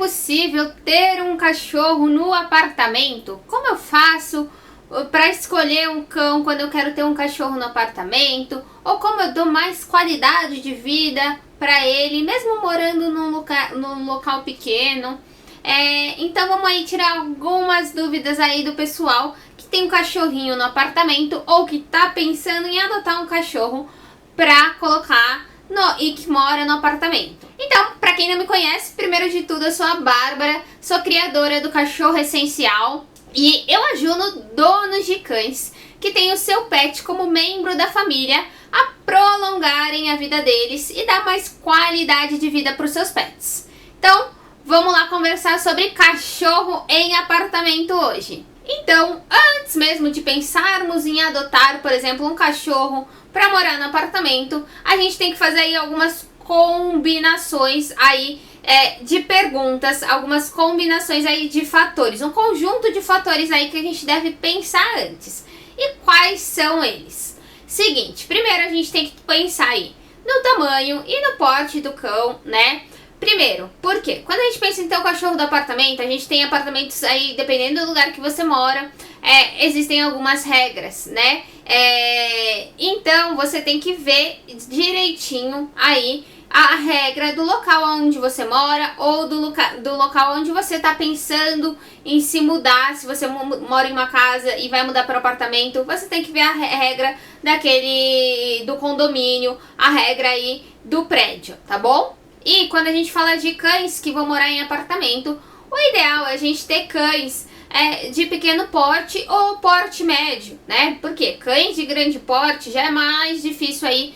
possível ter um cachorro no apartamento? Como eu faço para escolher um cão quando eu quero ter um cachorro no apartamento? Ou como eu dou mais qualidade de vida para ele, mesmo morando num local pequeno? Então vamos aí tirar algumas dúvidas aí do pessoal que tem um cachorrinho no apartamento ou que tá pensando em adotar um cachorro para colocar e que mora no apartamento. Então, para quem não me conhece, primeiro de tudo eu sou a Bárbara, sou criadora do Cachorro Essencial e eu ajudo donos de cães que têm o seu pet como membro da família a prolongarem a vida deles e dar mais qualidade de vida para os seus pets. Então, vamos lá conversar sobre cachorro em apartamento hoje. Então, antes mesmo de pensarmos em adotar, por exemplo, um cachorro para morar no apartamento, a gente tem que fazer aí algumas combinações aí de perguntas, algumas combinações aí de fatores, um conjunto de fatores aí que a gente deve pensar antes. E quais são eles? Seguinte, primeiro a gente tem que pensar aí no tamanho e no porte do cão, né? Primeiro, por quê? Quando a gente pensa em ter o cachorro do apartamento, a gente tem apartamentos aí, dependendo do lugar que você mora, existem algumas regras, né? Então, você tem que ver direitinho aí a regra do local onde você mora ou do local onde você está pensando em se mudar. Se você mora em uma casa e vai mudar para o apartamento, você tem que ver a regra do condomínio, a regra aí do prédio, tá bom? E quando a gente fala de cães que vão morar em apartamento, o ideal é a gente ter cães de pequeno porte ou porte médio, né? Porque cães de grande porte já é mais difícil aí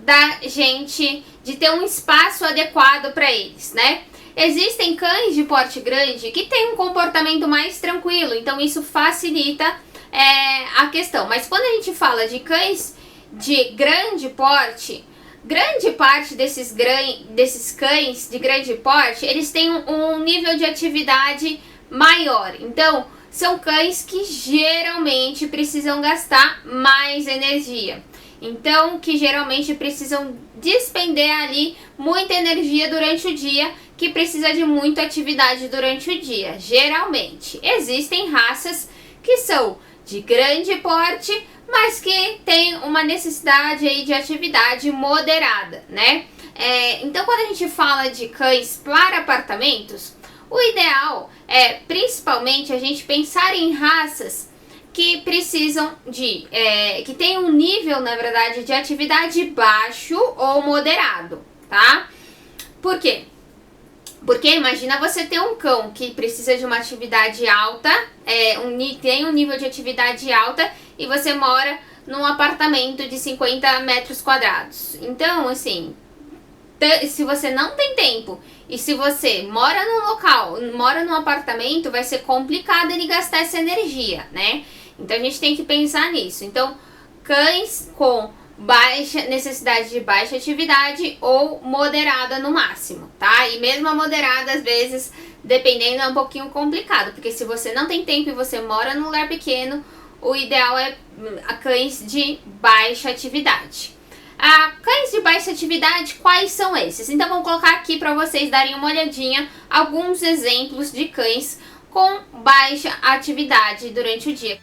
da gente de ter um espaço adequado para eles, né? Existem cães de porte grande que têm um comportamento mais tranquilo, então isso facilita a questão. Mas quando a gente fala de cães de grande porte, grande parte desses cães de grande porte, eles têm um nível de atividade maior. Então, são cães que geralmente precisam gastar mais energia. Então, que geralmente precisam despender ali muita energia durante o dia, que precisa de muita atividade durante o dia. Geralmente, existem raças que são de grande porte, mas que tem uma necessidade aí de atividade moderada, né? Então, quando a gente fala de cães para apartamentos, o ideal é, principalmente, a gente pensar em raças que precisam que tem um nível, na verdade, de atividade baixo ou moderado, tá? Por quê? Porque imagina você ter um cão que precisa de uma atividade alta, tem um nível de atividade alta e você mora num apartamento de 50 metros quadrados. Então, assim, se você não tem tempo e se você mora num apartamento, vai ser complicado ele gastar essa energia, né? Então a gente tem que pensar nisso. Então, cães com necessidade de baixa atividade ou moderada no máximo, tá? E mesmo a moderada, às vezes, dependendo, é um pouquinho complicado, porque se você não tem tempo e você mora num lugar pequeno, o ideal é cães de baixa atividade. Cães de baixa atividade, quais são esses? Então vamos colocar aqui para vocês darem uma olhadinha alguns exemplos de cães com baixa atividade durante o dia.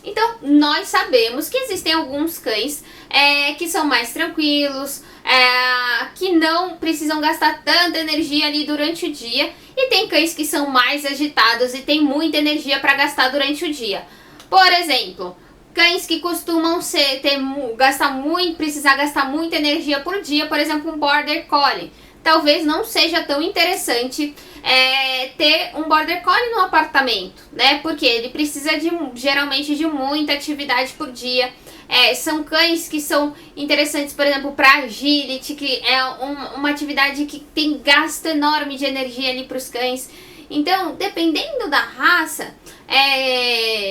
Então, nós sabemos que existem alguns cães que são mais tranquilos, que não precisam gastar tanta energia ali durante o dia, e tem cães que são mais agitados e tem muita energia para gastar durante o dia. Por exemplo, cães que costumam precisar gastar muita energia por dia, por exemplo, um Border Collie. talvez não seja tão interessante ter um Border Collie no apartamento, né? Porque ele precisa geralmente de muita atividade por dia. São cães que são interessantes, por exemplo, para agility, que é uma atividade que tem gasto enorme de energia ali para os cães. Então, dependendo da raça,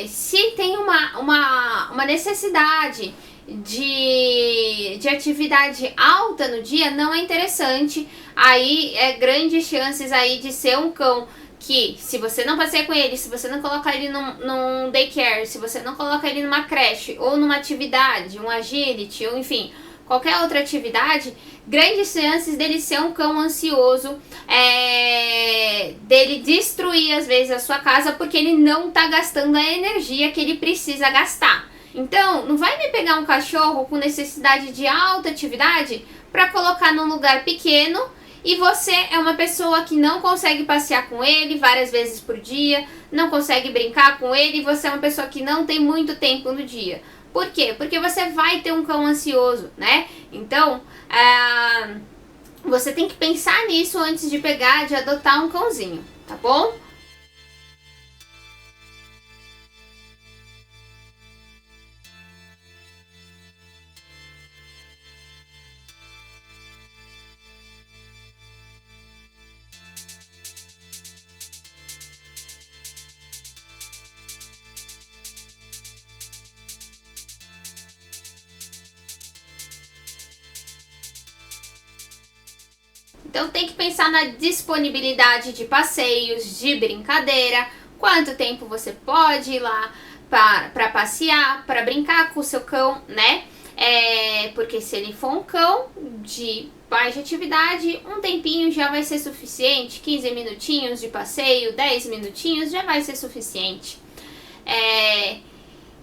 se tem uma necessidade de atividade alta no dia, não é interessante. Aí grandes chances aí de ser um cão que, se você não passeia com ele, se você não colocar ele num daycare, se você não colocar ele numa creche ou numa atividade, um agility, ou enfim, qualquer outra atividade, grandes chances dele ser um cão ansioso, dele destruir às vezes a sua casa, porque ele não tá gastando a energia que ele precisa gastar. Então, não vai me pegar um cachorro com necessidade de alta atividade para colocar num lugar pequeno e você é uma pessoa que não consegue passear com ele várias vezes por dia, não consegue brincar com ele, e você é uma pessoa que não tem muito tempo no dia. Por quê? Porque você vai ter um cão ansioso, né? Então, você tem que pensar nisso antes de de adotar um cãozinho, tá bom? Então tem que pensar na disponibilidade de passeios, de brincadeira, quanto tempo você pode ir lá para passear, para brincar com o seu cão, né? Porque se ele for um cão de baixa atividade, um tempinho já vai ser suficiente, 15 minutinhos de passeio, 10 minutinhos já vai ser suficiente.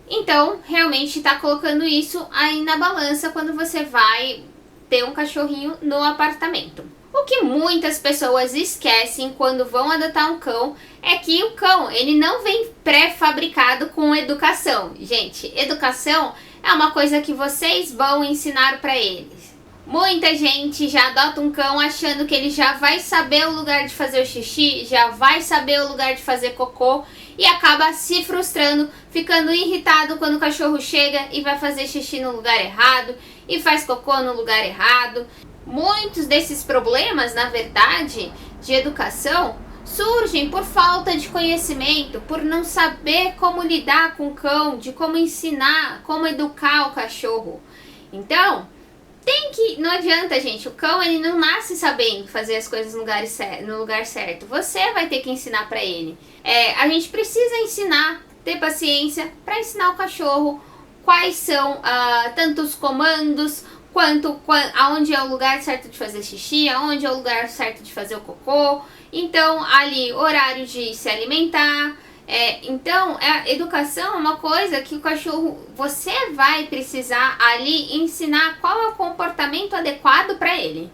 Então, realmente está colocando isso aí na balança quando você vai ter um cachorrinho no apartamento. O que muitas pessoas esquecem quando vão adotar um cão é que o cão, ele não vem pré-fabricado com educação. Gente, educação é uma coisa que vocês vão ensinar para eles. Muita gente já adota um cão achando que ele já vai saber o lugar de fazer o xixi, já vai saber o lugar de fazer cocô e acaba se frustrando, ficando irritado quando o cachorro chega e vai fazer xixi no lugar errado e faz cocô no lugar errado. Muitos desses problemas, na verdade, de educação, surgem por falta de conhecimento, por não saber como lidar com o cão, de como ensinar, como educar o cachorro. Então, não adianta, gente, o cão ele não nasce sabendo fazer as coisas no lugar certo. Você vai ter que ensinar para ele. A gente precisa ensinar, ter paciência para ensinar o cachorro quais são tanto os comandos, quanto aonde é o lugar certo de fazer xixi, aonde é o lugar certo de fazer o cocô. Então, ali, horário de se alimentar. Então, a educação é uma coisa que o cachorro, você vai precisar ali ensinar qual é o comportamento adequado para ele.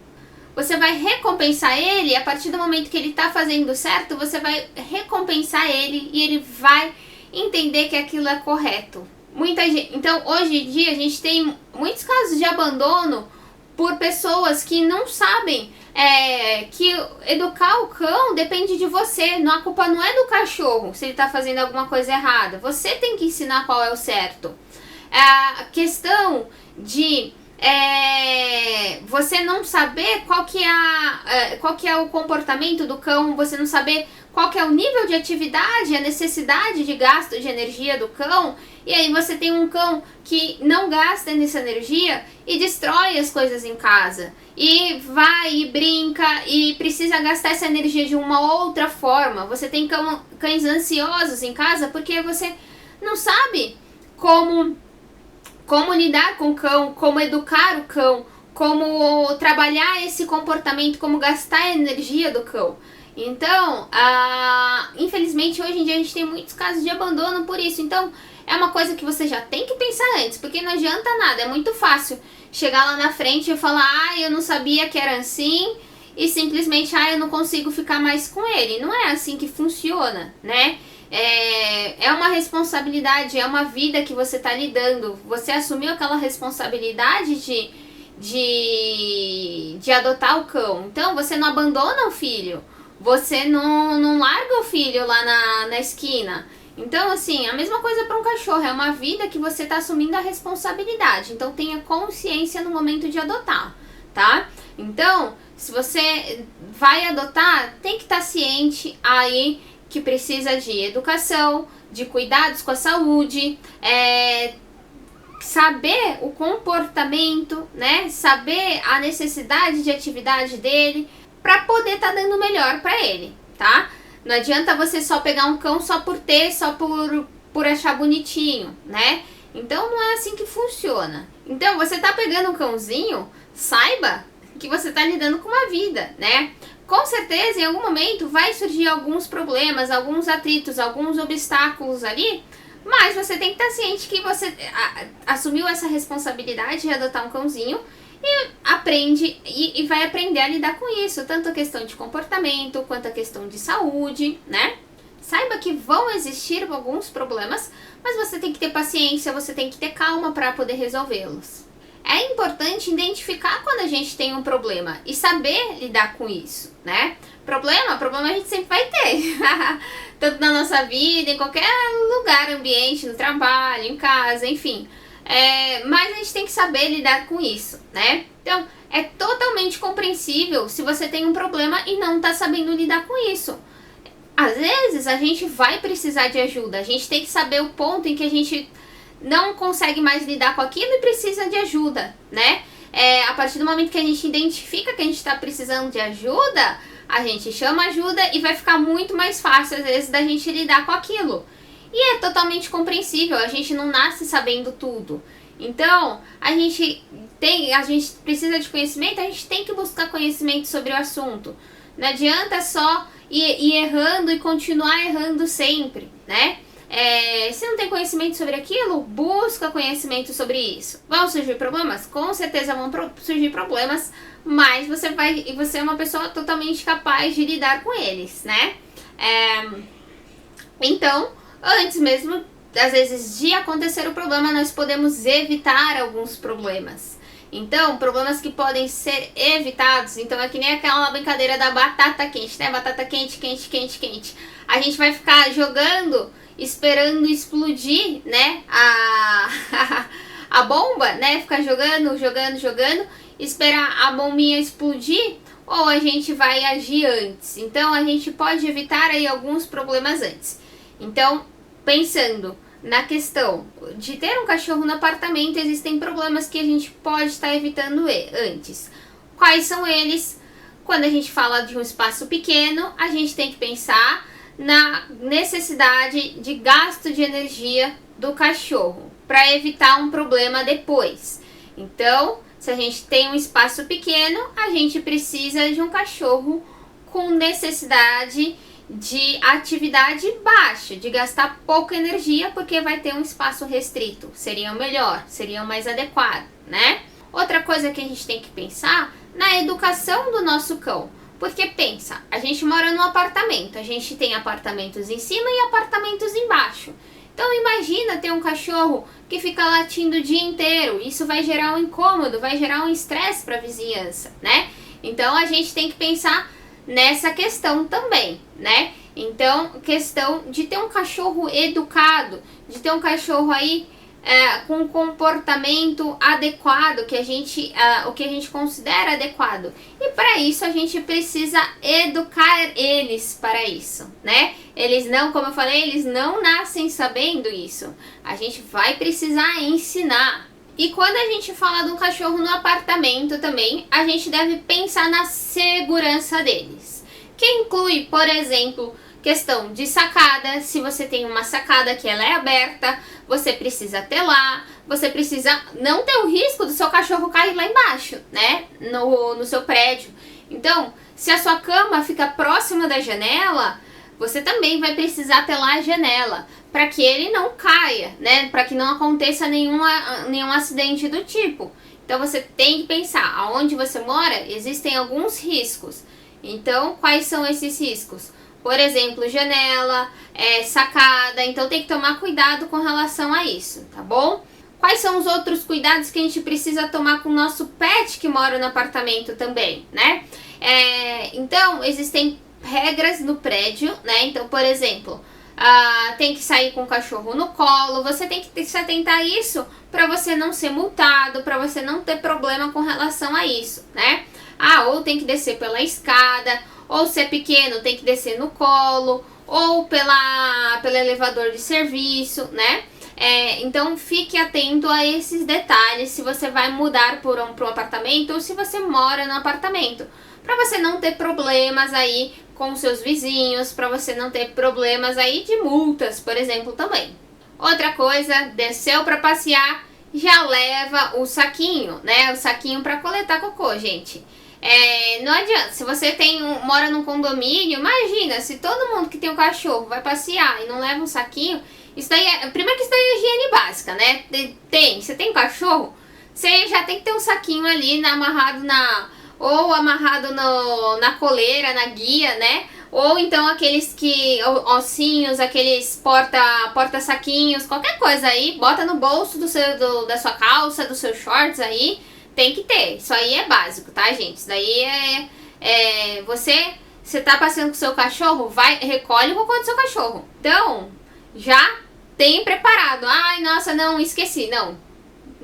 Você vai recompensar ele, a partir do momento que ele está fazendo certo, você vai recompensar ele e ele vai entender que aquilo é correto. Então, hoje em dia, a gente tem muitos casos de abandono por pessoas que não sabem que educar o cão depende de você. A culpa não é do cachorro se ele está fazendo alguma coisa errada. Você tem que ensinar qual é o certo. A questão de você não saber qual que é o comportamento do cão, você não saber qual que é o nível de atividade, a necessidade de gasto de energia do cão, e aí você tem um cão que não gasta essa energia e destrói as coisas em casa, e vai e brinca e precisa gastar essa energia de uma outra forma. Você tem cães ansiosos em casa porque você não sabe como lidar com o cão, como educar o cão, como trabalhar esse comportamento, como gastar a energia do cão. Então, infelizmente, hoje em dia a gente tem muitos casos de abandono por isso. Então, é uma coisa que você já tem que pensar antes, porque não adianta nada. É muito fácil chegar lá na frente e falar, eu não sabia que era assim, e simplesmente, eu não consigo ficar mais com ele. Não é assim que funciona, né? É uma responsabilidade, é uma vida que você está lidando. Você assumiu aquela responsabilidade de adotar o cão. Então você não abandona o filho, você não larga o filho lá na esquina. Então, assim, a mesma coisa para um cachorro, é uma vida que você está assumindo a responsabilidade. Então tenha consciência no momento de adotar, tá? Então, se você vai adotar, tem que estar ciente aí que precisa de educação, de cuidados com a saúde, saber o comportamento, né? Saber a necessidade de atividade dele para poder estar dando o melhor para ele, tá? Não adianta você só pegar um cão só por ter, só por achar bonitinho, né? Então não é assim que funciona. Então você tá pegando um cãozinho, saiba que você tá lidando com uma vida, né? Com certeza em algum momento vai surgir alguns problemas, alguns atritos, alguns obstáculos ali, mas você tem que estar ciente que você assumiu essa responsabilidade de adotar um cãozinho e aprende e vai aprender a lidar com isso, tanto a questão de comportamento quanto a questão de saúde, né? Saiba que vão existir alguns problemas, mas você tem que ter paciência, você tem que ter calma para poder resolvê-los. É importante identificar quando a gente tem um problema e saber lidar com isso, né? Problema a gente sempre vai ter, tanto na nossa vida, em qualquer lugar, ambiente, no trabalho, em casa, enfim. Mas a gente tem que saber lidar com isso, né? Então, é totalmente compreensível se você tem um problema e não tá sabendo lidar com isso. Às vezes, a gente vai precisar de ajuda. A gente tem que saber o ponto em que a gente não consegue mais lidar com aquilo e precisa de ajuda, né? A partir do momento que a gente identifica que a gente tá precisando de ajuda, a gente chama ajuda e vai ficar muito mais fácil, às vezes, da gente lidar com aquilo. E é totalmente compreensível, a gente não nasce sabendo tudo. Então, a gente precisa de conhecimento, a gente tem que buscar conhecimento sobre o assunto. Não adianta só ir errando e continuar errando sempre, né? Se não tem conhecimento sobre aquilo, busca conhecimento sobre isso. Vão surgir problemas? Com certeza vão surgir problemas, mas você é uma pessoa totalmente capaz de lidar com eles, né? Então, antes mesmo, às vezes, de acontecer o problema, nós podemos evitar alguns problemas. Então, problemas que podem ser evitados. Então, é que nem aquela brincadeira da batata quente, né? Batata quente, quente, quente, quente. A gente vai ficar jogando, esperando explodir, né? A bomba, né? Ficar jogando, jogando, jogando, esperar a bombinha explodir, ou a gente vai agir antes. Então, a gente pode evitar aí alguns problemas antes. Então, pensando na questão de ter um cachorro no apartamento, existem problemas que a gente pode estar evitando antes. Quais são eles? Quando a gente fala de um espaço pequeno, a gente tem que pensar na necessidade de gasto de energia do cachorro para evitar um problema depois. Então, se a gente tem um espaço pequeno, a gente precisa de um cachorro com necessidade de atividade baixa, de gastar pouca energia, porque vai ter um espaço restrito. Seria o melhor, seria o mais adequado, né? Outra coisa que a gente tem que pensar na educação do nosso cão. Porque pensa, a gente mora num apartamento, a gente tem apartamentos em cima e apartamentos embaixo. Então imagina ter um cachorro que fica latindo o dia inteiro. Isso vai gerar um incômodo, vai gerar um estresse para a vizinhança, né? Então a gente tem que pensar nessa questão também, né? Então, questão de ter um cachorro educado, de ter um cachorro aí com um comportamento adequado, o que a gente considera adequado. E para isso a gente precisa educar eles para isso, né? Eles não, como eu falei, eles não nascem sabendo isso. A gente vai precisar ensinar. E quando a gente fala de um cachorro no apartamento também, a gente deve pensar na segurança deles. Que inclui, por exemplo, questão de sacada. Se você tem uma sacada que ela é aberta, você precisa telar, você precisa não ter o risco do seu cachorro cair lá embaixo, né? No seu prédio. Então, se a sua cama fica próxima da janela, você também vai precisar telar a janela para que ele não caia, né? Para que não aconteça nenhum acidente do tipo. Então você tem que pensar, aonde você mora existem alguns riscos. Então, quais são esses riscos? Por exemplo, janela, sacada. Então tem que tomar cuidado com relação a isso, tá bom? quais são os outros cuidados que a gente precisa tomar com o nosso pet que mora no apartamento também, né? Então, existem regras no prédio, né? Então, por exemplo, tem que sair com o cachorro no colo, você tem que se atentar a isso para você não ser multado, para você não ter problema com relação a isso, né? Ou tem que descer pela escada, ou se é pequeno tem que descer no colo, ou pelo elevador de serviço, né? Então fique atento a esses detalhes se você vai mudar para um apartamento ou se você mora no apartamento, para você não ter problemas aí com seus vizinhos, para você não ter problemas aí de multas, por exemplo, também. Outra coisa, desceu para passear, já leva o saquinho, né? O saquinho para coletar cocô, gente. Não adianta, se você mora num condomínio, imagina, se todo mundo que tem um cachorro vai passear e não leva um saquinho, isso daí primeiro que isso daí é higiene básica, né? Você tem um cachorro, você já tem que ter um saquinho ali amarrado na coleira, na guia, né? Ou então aqueles ossinhos, aqueles porta-saquinhos, qualquer coisa aí, bota no bolso da sua calça, dos seus shorts aí, tem que ter. Isso aí é básico, tá, gente? Isso daí você tá passeando com o seu cachorro, recolhe o cocô do seu cachorro. Então, já tem preparado. Ai, nossa, não, esqueci. Não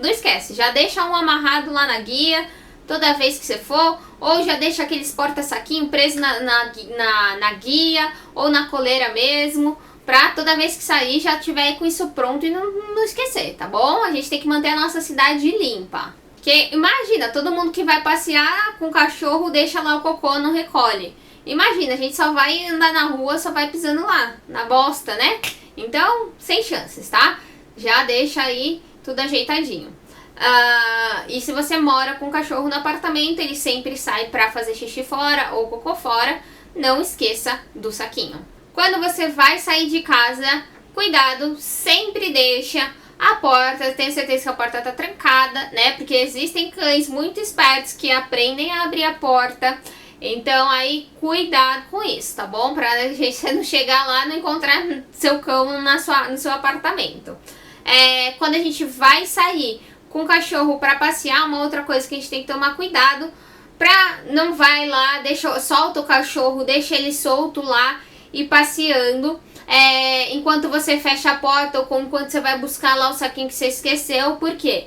esquece, já deixa um amarrado lá na guia, toda vez que você for, ou já deixa aqueles porta-saquinho preso na guia, ou na coleira mesmo, pra toda vez que sair já tiver com isso pronto e não esquecer, tá bom? A gente tem que manter a nossa cidade limpa. Porque imagina, todo mundo que vai passear com o cachorro deixa lá o cocô, não recolhe. Imagina, a gente só vai andar na rua, só vai pisando lá, na bosta, né? Então, sem chances, tá? Já deixa aí tudo ajeitadinho. E se você mora com o cachorro no apartamento, ele sempre sai pra fazer xixi fora ou cocô fora, não esqueça do saquinho. Quando você vai sair de casa, cuidado, sempre deixa a porta, tenha certeza que a porta tá trancada, né? Porque existem cães muito espertos que aprendem a abrir a porta. Então aí, cuidado com isso, tá bom? Pra você não chegar lá e não encontrar seu cão no seu apartamento. Quando a gente vai sair com o cachorro para passear, uma outra coisa que a gente tem que tomar cuidado, não vai lá, solta o cachorro, deixa ele solto lá e passeando, enquanto você fecha a porta ou enquanto você vai buscar lá o saquinho que você esqueceu, porque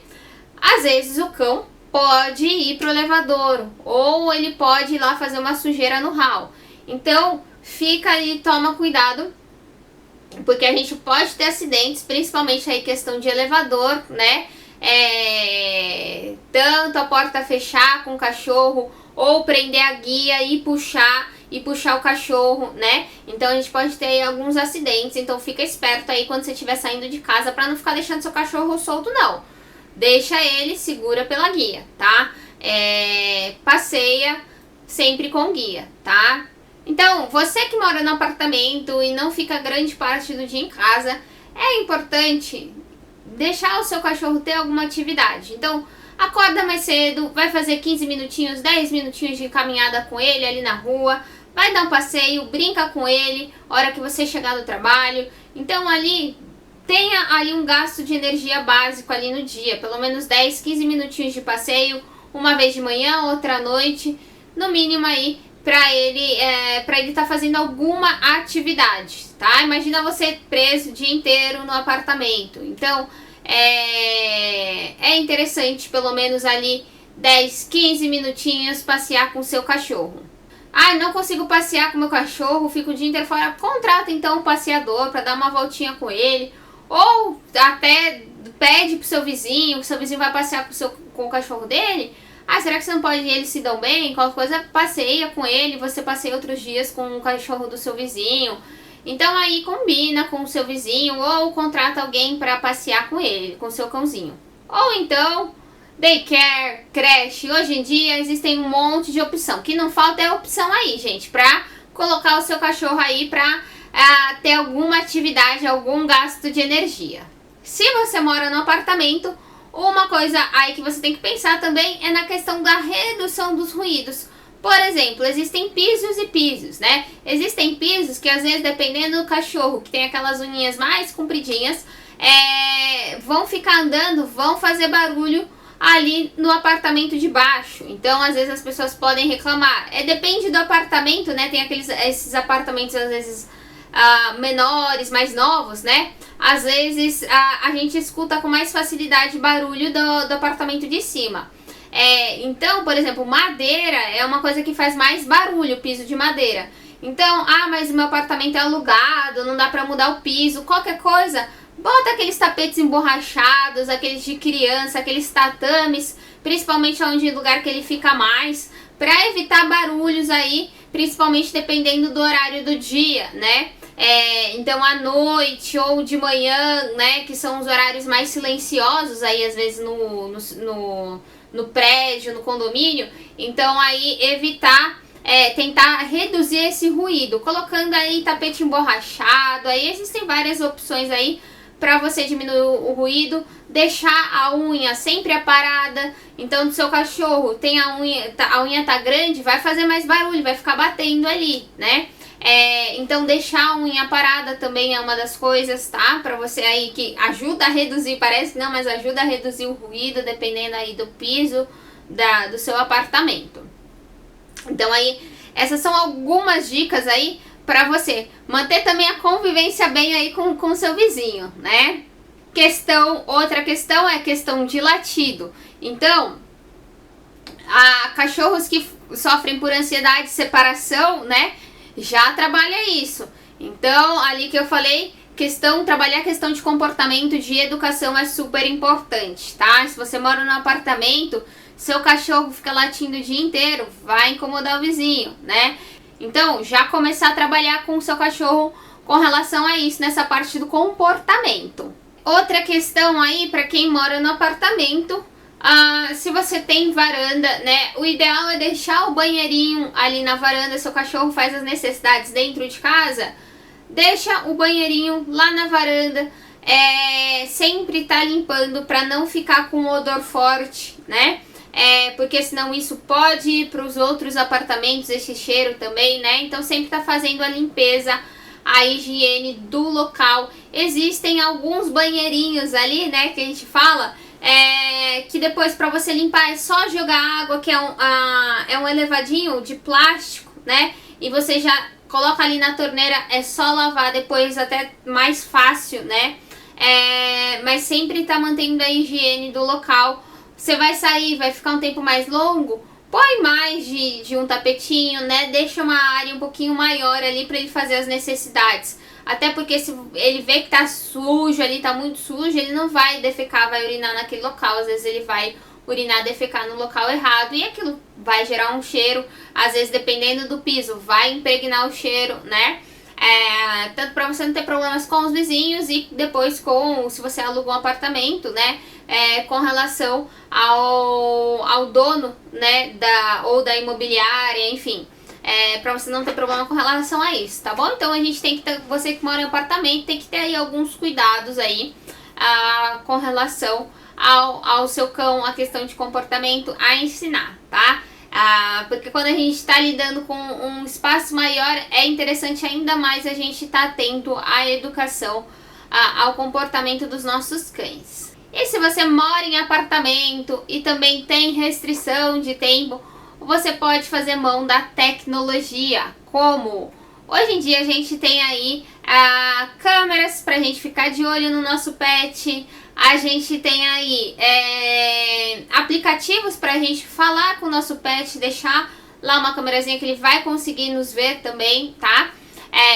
às vezes o cão pode ir pro elevador ou ele pode ir lá fazer uma sujeira no hall. Então fica aí, toma cuidado, porque a gente pode ter acidentes, principalmente aí questão de elevador, né? Tanto a porta fechar com o cachorro ou prender a guia e puxar o cachorro, né? Então a gente pode ter aí alguns acidentes, então fica esperto aí quando você estiver saindo de casa para não ficar deixando seu cachorro solto, não. Deixa ele, segura pela guia, tá? Passeia sempre com guia, tá? Então, você que mora no apartamento e não fica grande parte do dia em casa, é importante deixar o seu cachorro ter alguma atividade. Então, acorda mais cedo, vai fazer 15 minutinhos, 10 minutinhos de caminhada com ele ali na rua, vai dar um passeio, brinca com ele, hora que você chegar do trabalho. Então, ali, tenha ali um gasto de energia básico ali no dia, pelo menos 10, 15 minutinhos de passeio, uma vez de manhã, outra à noite, no mínimo aí, pra ele tá fazendo alguma atividade, tá? Imagina você preso o dia inteiro no apartamento. Então, é interessante pelo menos ali 10, 15 minutinhos passear com o seu cachorro. Não consigo passear com meu cachorro, fico o dia inteiro fora. Contrata então um passeador para dar uma voltinha com ele, ou até pede pro seu vizinho, que seu vizinho vai passear com o cachorro dele. Será que você não pode, eles se dão bem? Qualquer coisa, passeia com ele, você passeia outros dias com o cachorro do seu vizinho. Então aí combina com o seu vizinho ou contrata alguém para passear com ele, com o seu cãozinho. Ou então, daycare, creche. Hoje em dia existem um monte de opção. O que não falta é opção aí, gente, para colocar o seu cachorro aí para ter alguma atividade, algum gasto de energia. Se você mora no apartamento, uma coisa aí que você tem que pensar também é na questão da redução dos ruídos. Por exemplo, existem pisos e pisos, né? Existem pisos que às vezes, dependendo do cachorro, que tem aquelas unhinhas mais compridinhas, vão ficar andando, vão fazer barulho ali no apartamento de baixo. Então, às vezes as pessoas podem reclamar. Depende do apartamento, né? Tem esses apartamentos, às vezes, menores, mais novos, né? Às vezes a gente escuta com mais facilidade barulho do apartamento de cima. Então, por exemplo, madeira é uma coisa que faz mais barulho, piso de madeira. Então, mas o meu apartamento é alugado, não dá pra mudar o piso, qualquer coisa, bota aqueles tapetes emborrachados, aqueles de criança, aqueles tatames, principalmente onde lugar que ele fica mais, pra evitar barulhos aí, principalmente dependendo do horário do dia, né? Então à noite ou de manhã, né, que são os horários mais silenciosos aí, às vezes no prédio, no condomínio. Então aí evitar, tentar reduzir esse ruído, colocando aí tapete emborrachado. Aí existem várias opções aí para você diminuir o ruído. Deixar a unha sempre aparada. Então, do seu cachorro tem a unha tá grande, vai fazer mais barulho, vai ficar batendo ali, né? Então deixar a unha parada também é uma das coisas, tá? Pra você aí, que ajuda a reduzir, parece que não, mas ajuda a reduzir o ruído, dependendo aí do piso do seu apartamento. Então aí, essas são algumas dicas aí pra você manter também a convivência bem aí com o seu vizinho, né? Outra questão é a questão de latido. Então, cachorros que sofrem por ansiedade de separação, né? Já trabalha isso. Então, ali que eu falei, trabalhar a questão de comportamento, de educação é super importante, tá? Se você mora num apartamento, seu cachorro fica latindo o dia inteiro, vai incomodar o vizinho, né? Então, já começar a trabalhar com o seu cachorro com relação a isso, nessa parte do comportamento. Outra questão aí, para quem mora no apartamento, se você tem varanda, né, o ideal é deixar o banheirinho ali na varanda. Seu cachorro faz as necessidades dentro de casa, deixa o banheirinho lá na varanda, sempre tá limpando para não ficar com odor forte, né? Porque senão isso pode ir para os outros apartamentos, esse cheiro também, né? Então sempre tá fazendo a limpeza, a higiene do local. Existem alguns banheirinhos ali, né, que a gente fala, que depois para você limpar é só jogar água, que é um elevadinho de plástico, né? E você já coloca ali na torneira, é só lavar depois, até mais fácil, né? Mas sempre tá mantendo a higiene do local. Você vai sair, vai ficar um tempo mais longo, põe mais de um tapetinho, né? Deixa uma área um pouquinho maior ali para ele fazer as necessidades. Até porque se ele vê que tá sujo ali, tá muito sujo, ele não vai defecar, vai urinar naquele local. Às vezes ele vai urinar, defecar no local errado e aquilo vai gerar um cheiro. Às vezes, dependendo do piso, vai impregnar o cheiro, né? Tanto para você não ter problemas com os vizinhos e depois se você aluga um apartamento, né? Com relação ao dono, né? Ou da imobiliária, enfim. Pra você não ter problema com relação a isso, tá bom? Então a gente tem que ter, você que mora em apartamento, tem que ter aí alguns cuidados aí com relação ao seu cão, a questão de comportamento a ensinar, tá? Porque quando a gente está lidando com um espaço maior, é interessante ainda mais a gente estar atento à educação, ao comportamento dos nossos cães. E se você mora em apartamento e também tem restrição de tempo, você pode fazer mão da tecnologia. Como? Hoje em dia a gente tem aí câmeras pra gente ficar de olho no nosso pet. A gente tem aí aplicativos pra gente falar com o nosso pet, deixar lá uma câmerazinha que ele vai conseguir nos ver também, tá?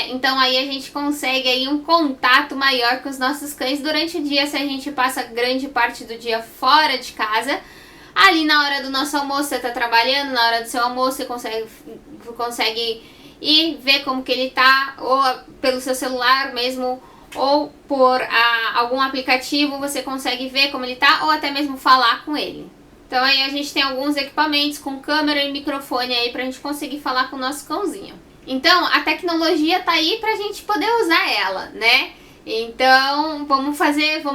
Então aí a gente consegue aí um contato maior com os nossos cães durante o dia, se a gente passa grande parte do dia fora de casa. Ali na hora do nosso almoço, você tá trabalhando, na hora do seu almoço você consegue ir ver como que ele tá, ou pelo seu celular mesmo, ou por algum aplicativo você consegue ver como ele tá, ou até mesmo falar com ele. Então aí a gente tem alguns equipamentos com câmera e microfone aí pra gente conseguir falar com o nosso cãozinho. Então a tecnologia tá aí pra gente poder usar ela, né? Então vamos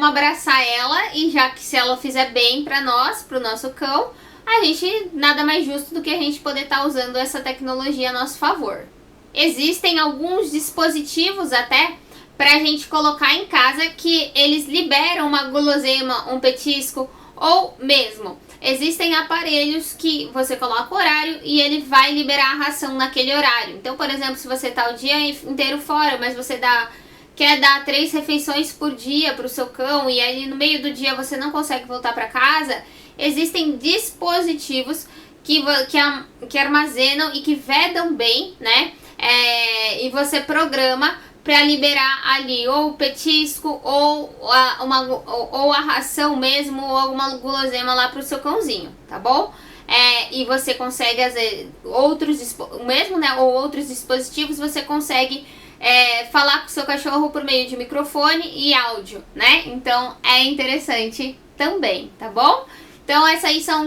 abraçar ela, e já que se ela fizer bem pra nós, pro nosso cão, a gente, nada mais justo do que a gente poder estar usando essa tecnologia a nosso favor. Existem alguns dispositivos até pra gente colocar em casa, que eles liberam uma guloseima, um petisco, ou mesmo existem aparelhos que você coloca o horário e ele vai liberar a ração naquele horário. Então, por exemplo, se você tá o dia inteiro fora, mas você quer dar 3 refeições por dia para o seu cão e aí no meio do dia você não consegue voltar para casa, existem dispositivos que armazenam e que vedam bem, né? E você programa para liberar ali ou o petisco ou a ração mesmo, ou alguma guloseima lá pro seu cãozinho, tá bom? E você consegue, às vezes, outros dispositivos, você consegue falar com o seu cachorro por meio de microfone e áudio, né? Então é interessante também, tá bom? Então essas aí são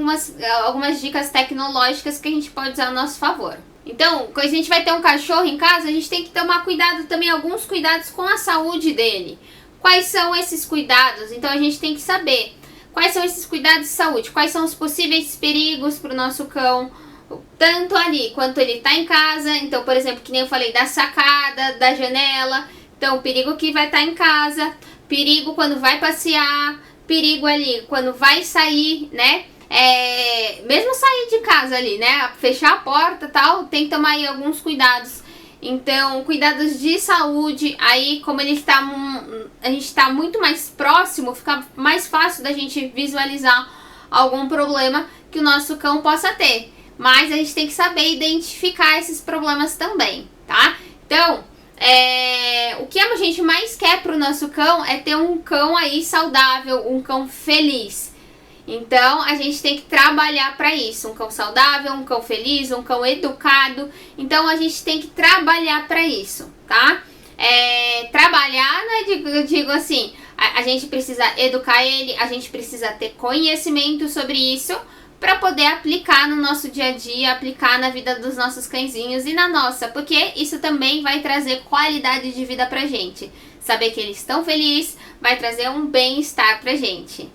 algumas dicas tecnológicas que a gente pode usar a nosso favor. Então, quando a gente vai ter um cachorro em casa, a gente tem que tomar cuidado também, alguns cuidados com a saúde dele. Quais são esses cuidados? Então a gente tem que saber quais são esses cuidados de saúde, quais são os possíveis perigos para o nosso cão, tanto ali quanto ele está em casa. Então, por exemplo, que nem eu falei da sacada, da janela. Então, o perigo que vai estar em casa, perigo quando vai passear, perigo ali quando vai sair, né? Mesmo sair de casa ali, né? Fechar a porta e tal, tem que tomar aí alguns cuidados. Então, cuidados de saúde, aí como a gente está muito mais próximo, fica mais fácil da gente visualizar algum problema que o nosso cão possa ter. Mas a gente tem que saber identificar esses problemas também, tá? Então, o que a gente mais quer pro nosso cão é ter um cão aí saudável, um cão feliz. Então, a gente tem que trabalhar para isso. Um cão saudável, um cão feliz, um cão educado. Então, a gente tem que trabalhar para isso, tá? Trabalhar, né? Eu digo assim, a gente precisa educar ele, a gente precisa ter conhecimento sobre isso para poder aplicar no nosso dia a dia, aplicar na vida dos nossos cãezinhos e na nossa. Porque isso também vai trazer qualidade de vida pra gente. Saber que eles estão felizes vai trazer um bem-estar pra gente.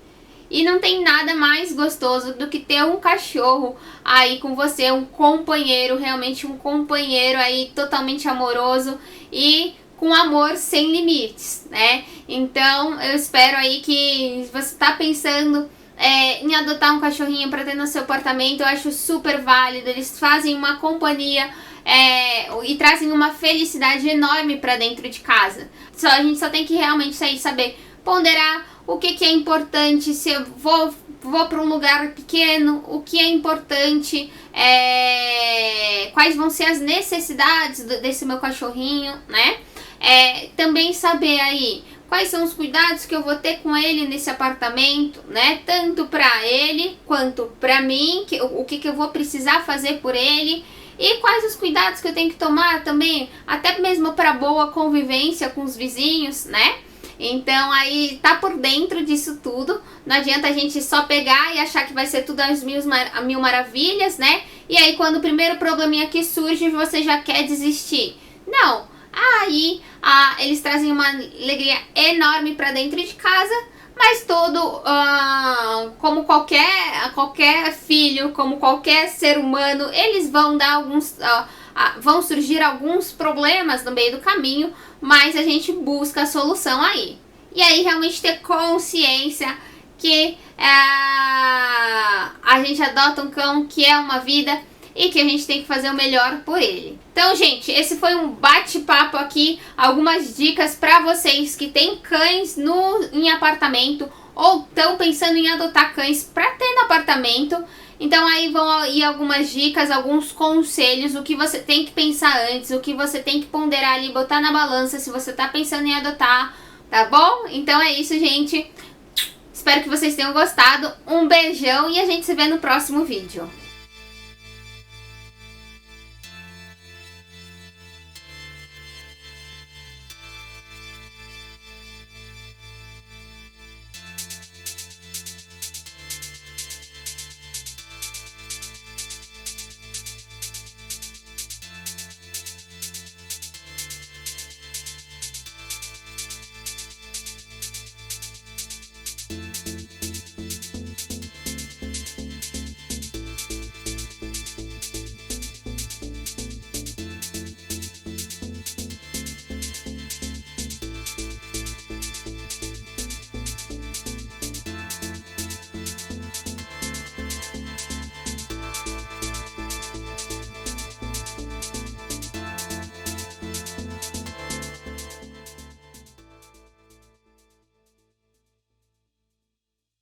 E não tem nada mais gostoso do que ter um cachorro aí com você, um companheiro, realmente um companheiro aí totalmente amoroso e com amor sem limites, né? Então, eu espero aí que você tá pensando em adotar um cachorrinho para ter no seu apartamento. Eu acho super válido, eles fazem uma companhia e trazem uma felicidade enorme para dentro de casa. A gente só tem que realmente saber ponderar o que é importante, se eu vou para um lugar pequeno, o que é importante, quais vão ser as necessidades desse meu cachorrinho, né? Também saber aí quais são os cuidados que eu vou ter com ele nesse apartamento, né? Tanto para ele quanto para mim, o que eu vou precisar fazer por ele. E quais os cuidados que eu tenho que tomar também, até mesmo para boa convivência com os vizinhos, né? Então aí tá por dentro disso tudo. Não adianta a gente só pegar e achar que vai ser tudo às mil maravilhas, né? E aí quando o primeiro probleminha que surge, você já quer desistir. Não. Aí eles trazem uma alegria enorme pra dentro de casa, mas como qualquer filho, como qualquer ser humano, eles vão dar vão surgir alguns problemas no meio do caminho, mas a gente busca a solução aí. E aí realmente ter consciência que a gente adota um cão que é uma vida e que a gente tem que fazer o melhor por ele. Então, gente, esse foi um bate-papo aqui, algumas dicas para vocês que têm cães em apartamento ou estão pensando em adotar cães para ter no apartamento. Então aí vão aí algumas dicas, alguns conselhos, o que você tem que pensar antes, o que você tem que ponderar ali, botar na balança se você tá pensando em adotar, tá bom? Então é isso, gente. Espero que vocês tenham gostado. Um beijão e a gente se vê no próximo vídeo.